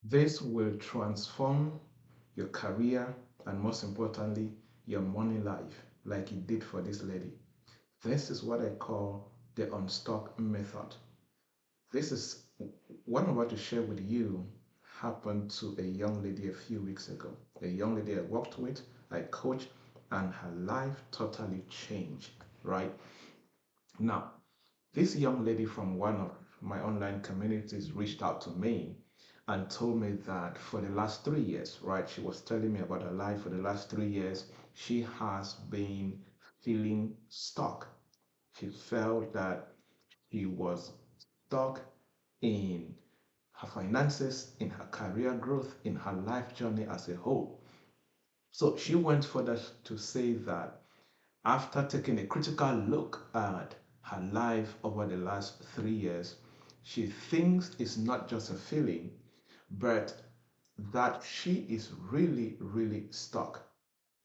This will transform your career and, most importantly, your money life, like it did for this lady. This is what I call the unstuck method. This is what I'm about to share with you happened to a young lady a few weeks ago. A young lady I worked with, I coached, and her life totally changed, right? Now, this young lady from one of my online communities reached out to me and told me that for the last 3 years, right, she was telling me about her life for the last 3 years, she has been feeling stuck. She felt that she was stuck in her finances, in her career growth, in her life journey as a whole. So she went further to say that after taking a critical look at her life over the last 3 years, she thinks it's not just a feeling, but that she is really, really stuck,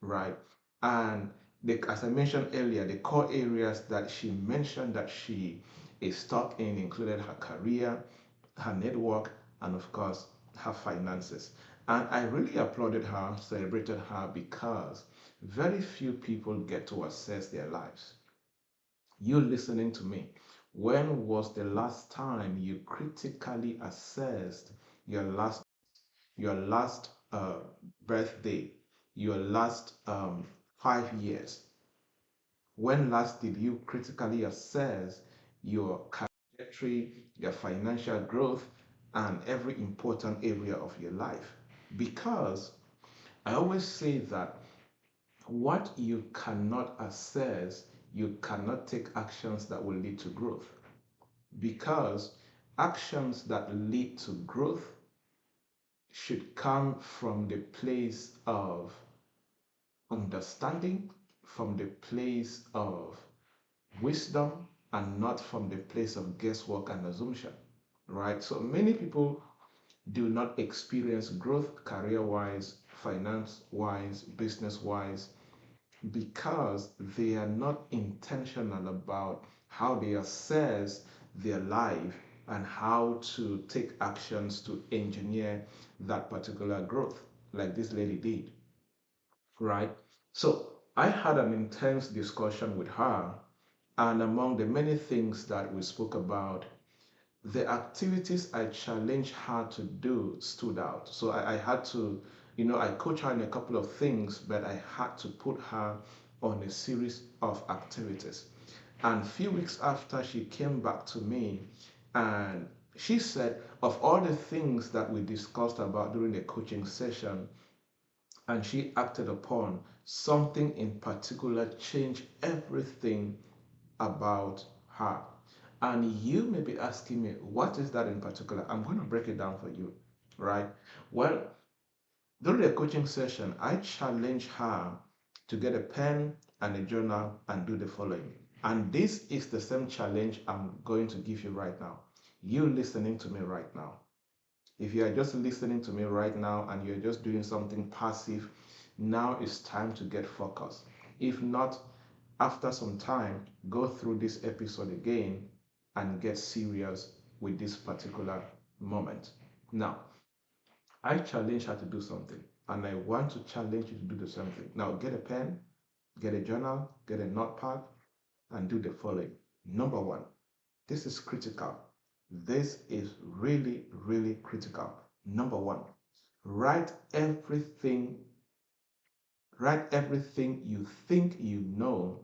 right? And as I mentioned earlier, the core areas that she mentioned that she is stuck in included her career, her network, and of course, her finances. And I really applauded her, celebrated her because very few people get to assess their lives. You listening to me, when was the last time you critically assessed your last birthday, your last 5 years? When last did you critically assess your trajectory, your financial growth, and every important area of your life? Because I always say that what you cannot assess, you cannot take actions that will lead to growth. Because actions that lead to growth should come from the place of understanding, from the place of wisdom, and not from the place of guesswork and assumption, right? So many people do not experience growth career wise, finance wise, business wise, because they are not intentional about how they assess their life and how to take actions to engineer that particular growth, like this lady did, right? So I had an intense discussion with her, and among the many things that we spoke about, the activities I challenged her to do stood out. So I had to, I coached her in a couple of things, but I had to put her on a series of activities. And a few weeks after, she came back to me and she said, of all the things that we discussed about during the coaching session, and she acted upon, something in particular changed everything about her. And you may be asking me, what is that in particular? I'm going to break it down for you, right? Well, during the coaching session, I challenge her to get a pen and a journal and do the following. And this is the same challenge I'm going to give you right now. You listening to me right now. If you are just listening to me right now and you're just doing something passive, now it's time to get focused. If not, after some time, go through this episode again and get serious with this particular moment. Now, I challenge her to do something, and I want to challenge you to do the same thing. Now, get a pen, get a journal, get a notepad, and do the following. Number one, this is critical. This is really, really critical. Number one, write everything, write everything you think you know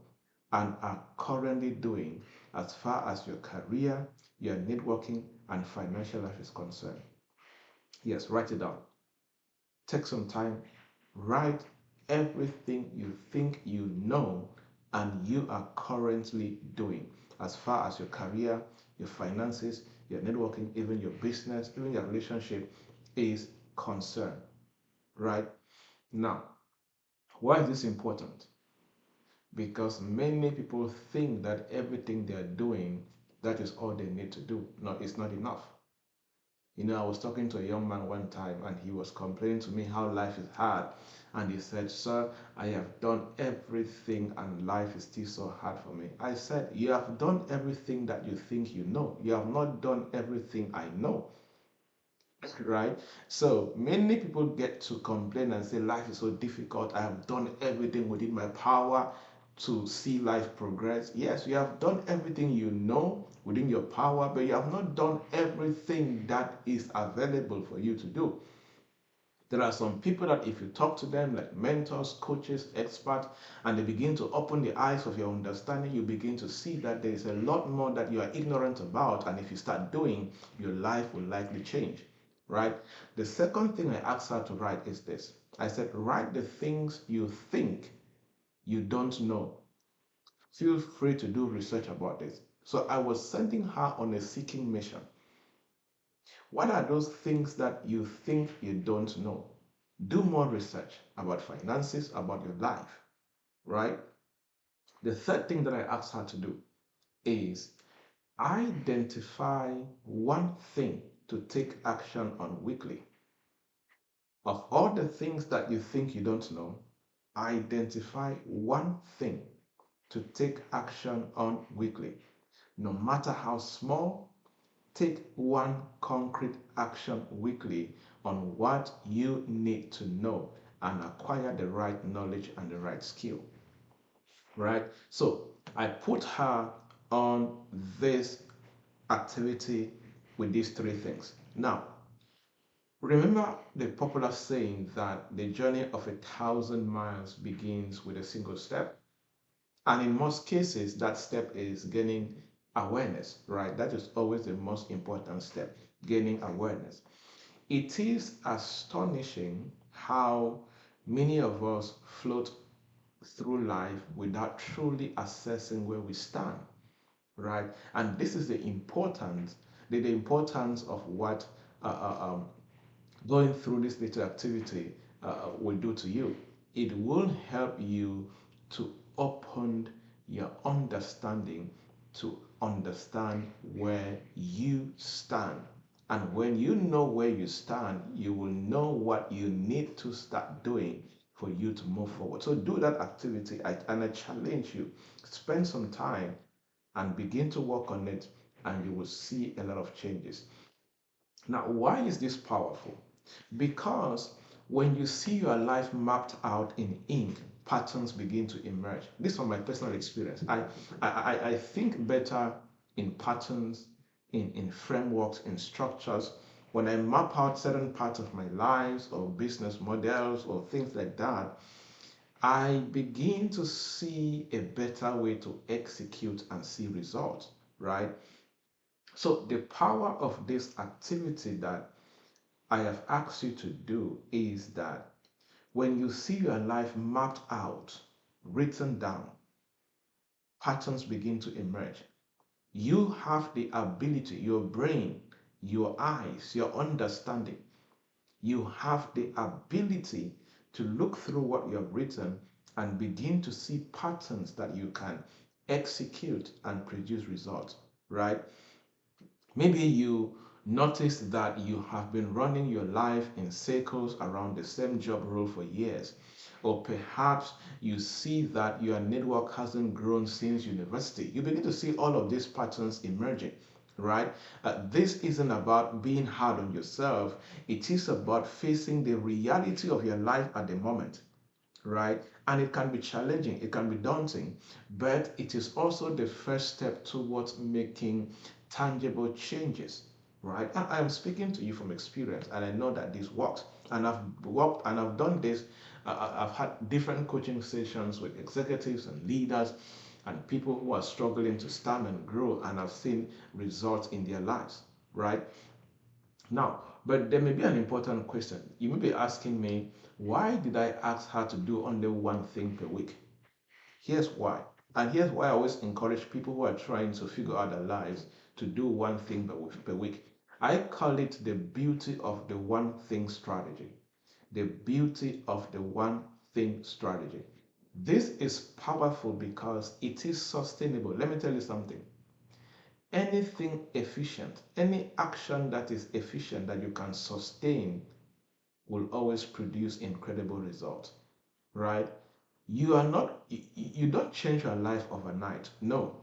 and are currently doing as far as your career, your networking, and financial life is concerned. Yes, write it down. Take some time, write everything you think you know and you are currently doing as far as your career, your finances, your networking, even your business, even your relationship is concerned. Right? Now, why is this important? Because many people think that everything they are doing, that is all they need to do. No, it's not enough. I was talking to a young man one time and he was complaining to me how life is hard. And he said, Sir, I have done everything and life is still so hard for me. I said, you have done everything that you think you know. You have not done everything I know. right? So many people get to complain and say life is so difficult. I have done everything within my power to see life progress. Yes, you have done everything you know within your power, but you have not done everything that is available for you to do. There are some people that if you talk to them like mentors, coaches, experts, and they begin to open the eyes of your understanding, you begin to see that there is a lot more that you are ignorant about. And if you start doing, your life will likely change, right? The second thing I asked her to write is this. I said, write the things you think you don't know. Feel free to do research about this. So I was sending her on a seeking mission. What are those things that you think you don't know? Do more research about finances, about your life, right? The third thing that I asked her to do is identify one thing to take action on weekly. Of all the things that you think you don't know, identify one thing to take action on weekly. No matter how small, take one concrete action weekly on what you need to know and acquire the right knowledge and the right skill. Right? So I put her on this activity with these three things. Now, remember the popular saying that the journey of 1,000 miles begins with a single step? And in most cases, that step is gaining awareness, right? That is always the most important step, gaining awareness. It is astonishing how many of us float through life without truly assessing where we stand, right? And this is the importance of what going through this little activity will do to you. It will help you to open your understanding to understand where you stand. And when you know where you stand, you will know what you need to start doing for you to move forward. So do that activity, and I challenge you, spend some time and begin to work on it, and you will see a lot of changes. Now, why is this powerful? Because when you see your life mapped out in ink, patterns begin to emerge. This is from my personal experience. I think better in patterns, in frameworks, in structures. When I map out certain parts of my lives or business models or things like that, I begin to see a better way to execute and see results, right? So the power of this activity that I have asked you to do is that when you see your life mapped out, written down, patterns begin to emerge. You have the ability, your brain, your eyes, your understanding, you have the ability to look through what you have written and begin to see patterns that you can execute and produce results, right? Maybe you notice that you have been running your life in circles around the same job role for years. Or perhaps you see that your network hasn't grown since university. You begin to see all of these patterns emerging, right? This isn't about being hard on yourself, it is about facing the reality of your life at the moment, right? And it can be challenging, it can be daunting, but it is also the first step towards making tangible changes, right? And I am speaking to you from experience, and I know that this works. And I've worked and I've done this. I've had different coaching sessions with executives and leaders and people who are struggling to stand and grow, and I've seen results in their lives, right? Now, but there may be an important question. You may be asking me, why did I ask her to do only one thing per week? Here's why. And here's why I always encourage people who are trying to figure out their lives to do one thing per week. I call it the beauty of the one thing strategy. The beauty of the one thing strategy. This is powerful because it is sustainable. Let me tell you something. Anything efficient, any action that is efficient that you can sustain will always produce incredible results, right? You don't change your life overnight. No,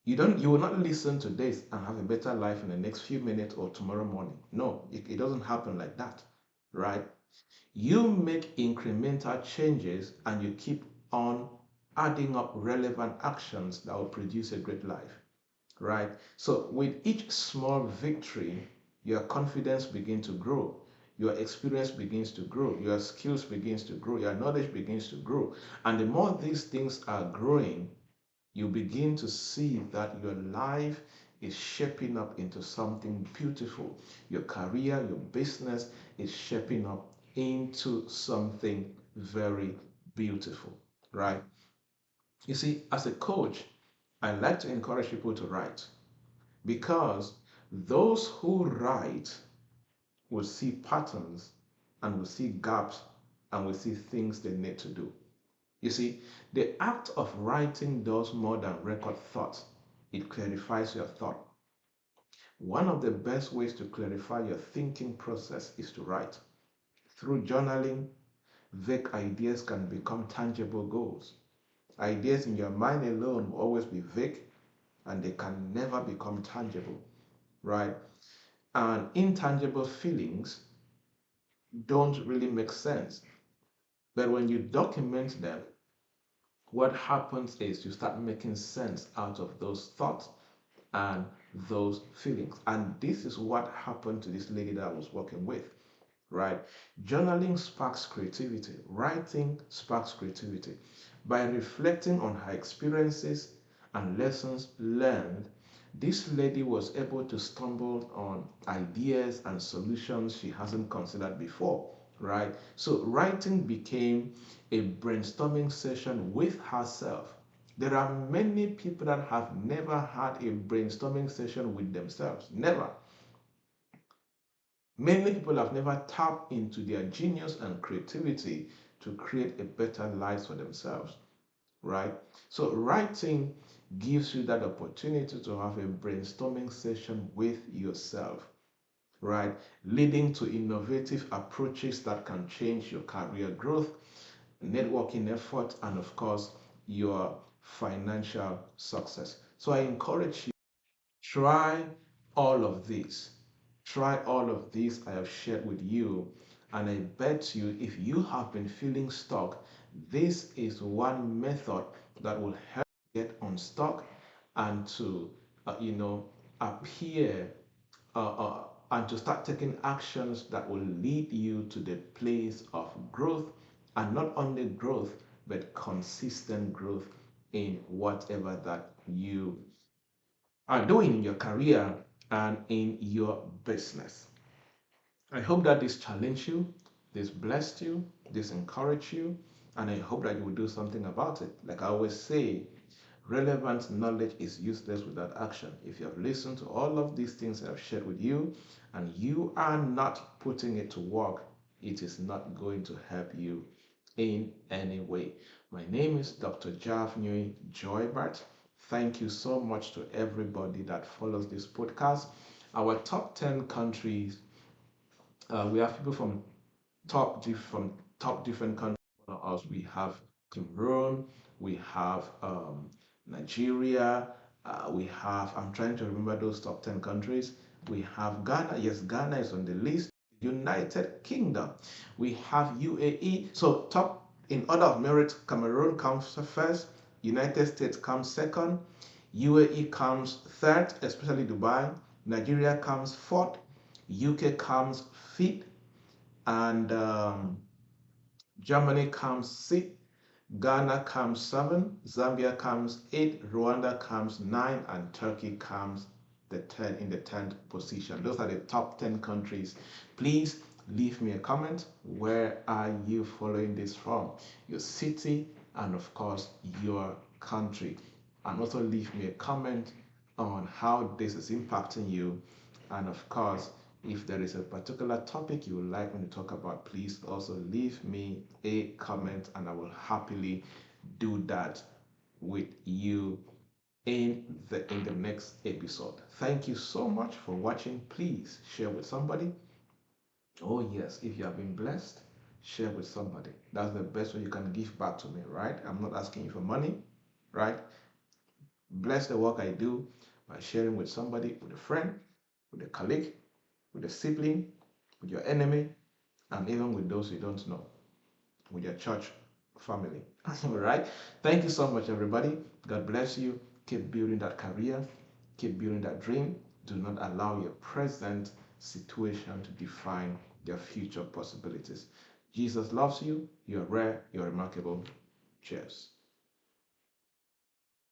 You will not listen to this and have a better life in the next few minutes or tomorrow morning. No, it doesn't happen like that, right? You make incremental changes and you keep on adding up relevant actions that will produce a great life, right? So with each small victory, your confidence begins to grow, your experience begins to grow, your skills begins to grow, your knowledge begins to grow. And the more these things are growing, you begin to see that your life is shaping up into something beautiful. Your career, your business is shaping up into something very beautiful, right? You see, as a coach, I like to encourage people to write because those who write will see patterns and will see gaps and will see things they need to do. You see, the act of writing does more than record thoughts. It clarifies your thought. One of the best ways to clarify your thinking process is to write. Through journaling, vague ideas can become tangible goals. Ideas in your mind alone will always be vague and they can never become tangible, right? And intangible feelings don't really make sense. But when you document them, what happens is you start making sense out of those thoughts and those feelings. And this is what happened to this lady that I was working with, right? Journaling sparks creativity, writing sparks creativity. By reflecting on her experiences and lessons learned, this lady was able to stumble on ideas and solutions she hasn't considered before, right? So writing became a brainstorming session with herself. There are many people that have never had a brainstorming session with themselves. Never. Many people have never tapped into their genius and creativity to create a better life for themselves, right? So writing gives you that opportunity to have a brainstorming session with yourself, right? Leading to innovative approaches that can change your career growth, networking effort, and of course, your financial success. So I encourage you, try all of these. Try all of these I have shared with you. And I bet you, if you have been feeling stuck, this is one method that will help you get unstuck and to, appear and to start taking actions that will lead you to the place of growth, and not only growth, but consistent growth in whatever that you are doing in your career and in your business. I hope that this challenged you, this blessed you, this encouraged you, and I hope that you will do something about it. Like I always say, relevant knowledge is useless without action. If you have listened to all of these things I've shared with you and you are not putting it to work, it is not going to help you in any way. My name is Dr. Javnyuy Joybert. Thank you so much to everybody that follows this podcast. Our top 10 countries, we have people from top different countries. Us, we have Cameroon, we have Nigeria, we have, I'm trying to remember those top 10 countries. We have Ghana. Yes, Ghana is on the list. United Kingdom. We have UAE. So top in order of merit, Cameroon comes first, United States comes second, UAE comes third, especially Dubai. Nigeria comes fourth, UK comes fifth, and Germany comes sixth, Ghana comes seven, Zambia comes eight, Rwanda comes nine, and Turkey comes in the 10th position. Those are the top 10 countries. Please leave me a comment. Where are you following this from? Your city and of course your country. And also leave me a comment on how this is impacting you. And of course, if there is a particular topic you would like me to talk about, please also leave me a comment and I will happily do that with you in the next episode. Thank you so much for watching. Please share with somebody. Oh yes, if you have been blessed, share with somebody. That's the best way you can give back to me, right? I'm not asking you for money, right? Bless the work I do by sharing with somebody, with a friend, with a colleague, with a sibling, with your enemy, and even with those you don't know, with your church family. All right. Thank you so much, everybody. God bless you. Keep building that career. Keep building that dream. Do not allow your present situation to define your future possibilities. Jesus loves you. You're rare. You're remarkable. Cheers.